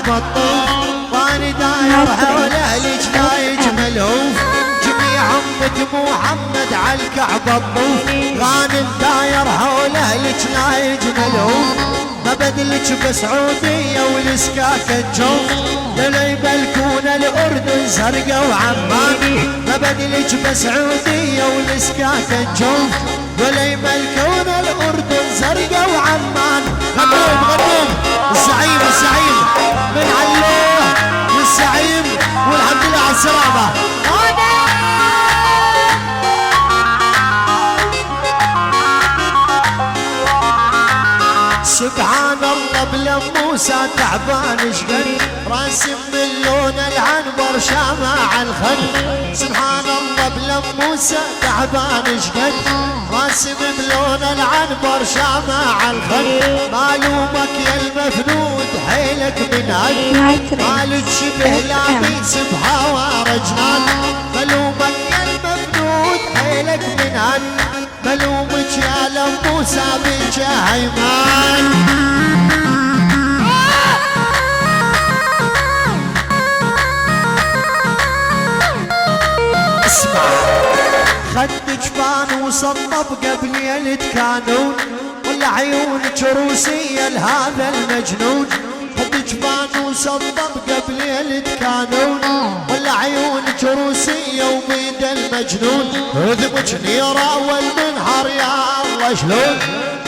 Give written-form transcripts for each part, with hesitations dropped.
كعب الطوف واني داير حوله الجنايج ملهوف جميعهم بدمو محمد على الكعب الطوف غانم داير حوله الجنايج ملهوف ما بدلك بسعودية والسكاك الجوف للا يبلكون الأردن زرقا وعمان ما بدلك بسعودية والسكاك الجوف ولا يملكون الأردن زرقا وعمان غنوم غنوم الزعيم الزعيم من علوه والزعيم والحمد لله على السلامة سبحان الله بلا موسى تعبان شقد راسم من لون العنبر شامع الخد سبحان الله بلا موسى تعبان شقد راسم بلون العنبر شامع الخد معلومك يا المفنود حيلك من هد مالك شبه لابس بهوا رجنان ملومك يا المفنود حيلك من هد ملومك يا لموسى بن هيمان اسمع خدك بان وصطب قبل يلد كانون ولا عيونك روسية لهذا المجنون خدك بان وصطب قبل يلد كانون ولا عيونك روسية وبيد المجنون هذبك نيرة والمنهر يا الله شلون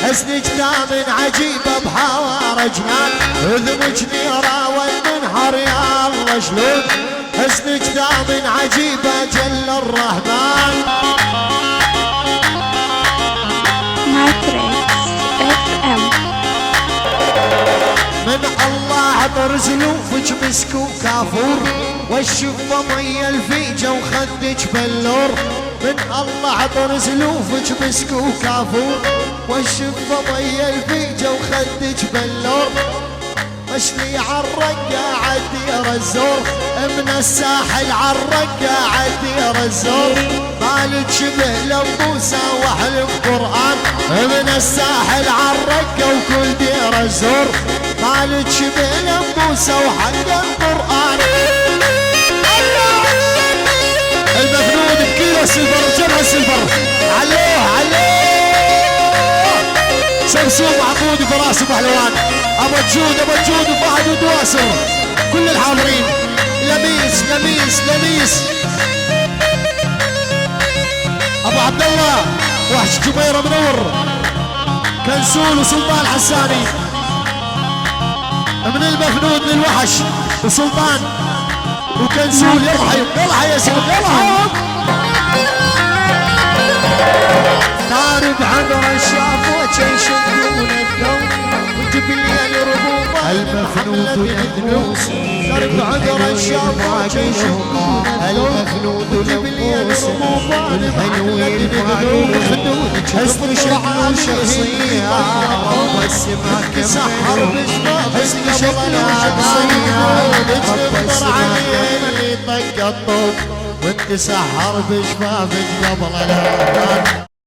حسنك دام عجيبة بهوا رجلان هذبك نيرة والمنهر يا الله شلون حسنك دام عجيبة جل الرحمن من الله عطر زلوفك مسك وكافور والشفة مية الفيجة وخدك بلور من الله عطر زلوفك مسك وكافور والشفة مية الفيجة وخدك بلور مشلي عالرقة عدير الزور من الساحل عالرقة عدير الزور مالك شبه لموسى واحلف قرآن من الساحل عالرقة وكل دير الزور مالك شبه لموسى وحق القرآن المفنود بكيلو سلفر وجبهة سلفر علوه علوه سمسوم عقود وفراس وبهلوان ابو جود وفهد ودواسر كل الحاضرين لميس لميس لميس ابو عبد الله وحش جبيره منور كنسول وسلطان حساني من المفنود للوحش وسلطان وكنسول يلا يا سيدي يلا طارب عبر الشاف وتشيشون الثوب وتبلي الربوبة المفنود يدنوس طارب عبر الشاف وتشيشون المفنود وتبلي الربوبة الحلو يدنوس حسن شكله شخصية والسماك سحر بشباب حسن شكله شخصية تكبر عليه اللي طق الطوب وانت سحر بشبابك قبل الأذان